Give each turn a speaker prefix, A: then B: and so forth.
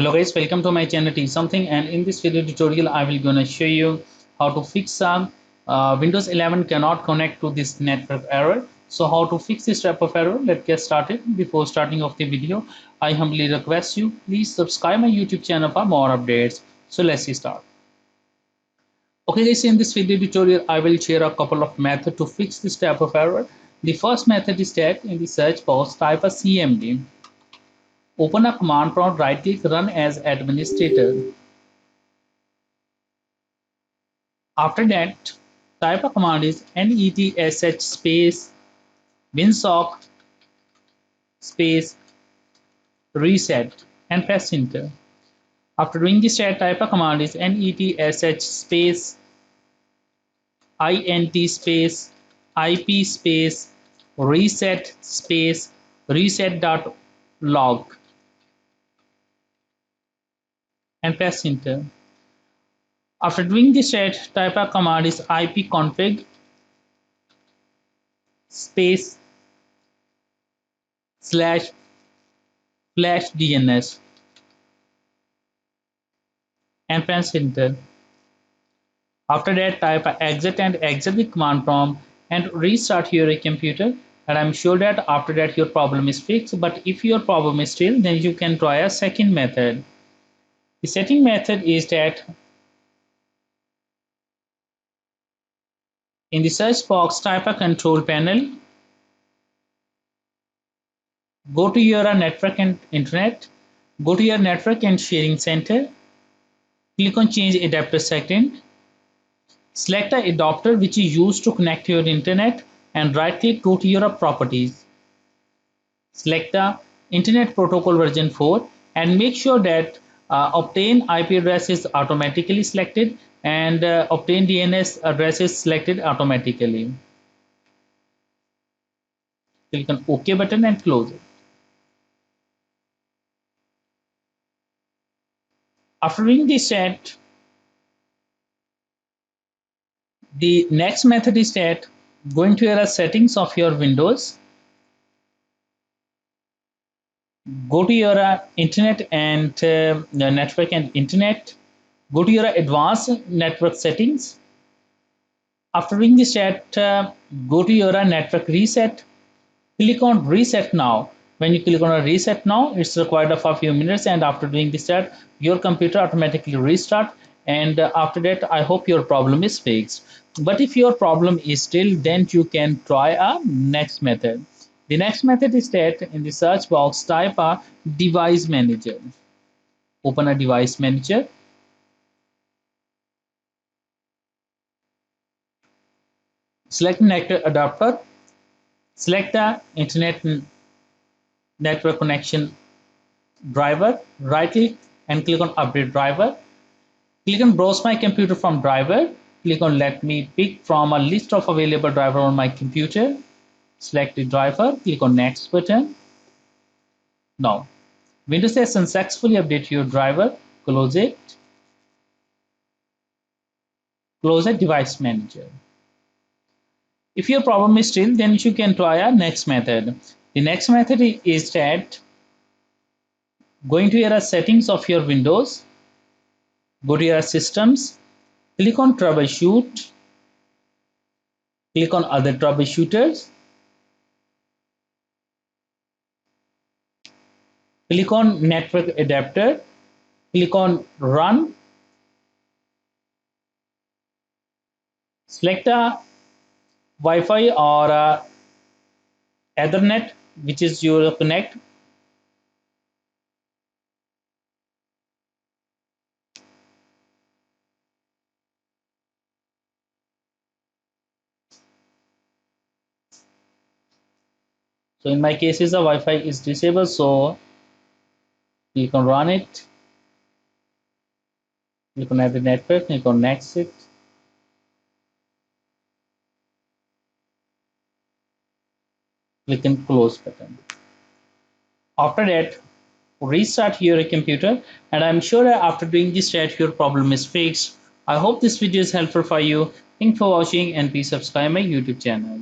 A: Hello guys, welcome to my channel Teach Something, and in this video tutorial I will gonna show you how to fix some Windows 11 cannot connect to this network error. So how to fix this type of error? Let's get started. Before starting off the video, I humbly request you please subscribe my YouTube channel for more updates. So let's start. Okay guys, in this video tutorial I will share a couple of methods to fix this type of error. The first method is that in the search box type a CMD. Open a command prompt, right click, run as administrator. After that, type a command is netsh space winsock space reset and press enter. After doing this, type a command is netsh space int space ip space reset.log and press enter. After doing this, type a command is ipconfig space slash flash DNS and press enter. After that, type exit and exit the command prompt and restart your computer. And I'm sure that after that your problem is fixed. But if your problem is still, then you can try a second method. The second method is that in the search box, type a control panel. Go to your network and internet. Go to your network and sharing center. Click on change adapter setting. Select the adapter which is used to connect to your internet and right click, go to your properties. Select the Internet Protocol version 4 and make sure that obtain IP address is automatically selected and obtain DNS address is selected automatically. Click on OK button and close it. After doing this set, the next method is that going to your settings of your Windows. Go to your internet and network and internet. Go to your advanced network settings. After doing this set, go to your network reset. Click on reset now. When you click on a reset now, it's required for a few minutes, and after doing this set, your computer automatically restart. And after that, I hope your problem is fixed. But if your problem is still, then you can try a next method. The next method is that in the search box, type a device manager. Open a device manager. Select network adapter. Select the internet network connection driver. Right click and click on update driver. Click on browse my computer from driver. Click on let me pick from a list of available driver on my computer. Select the driver. Click on next button. Now, Windows has successfully updated your driver. Close it. Close the device manager. If your problem is still, then you can try a next method. The next method is that going to your settings of your Windows, go to your systems, click on troubleshoot, click on other troubleshooters, click on network adapter, click on run, select a Wi-Fi or Ethernet which is your connect. So in my cases, the Wi-Fi is disabled, so click on run it. Click on every network, click on next it. Click on close button. After that, restart your computer, and I'm sure that after doing this step, your problem is fixed. I hope this video is helpful for you. Thanks for watching and please subscribe my YouTube channel.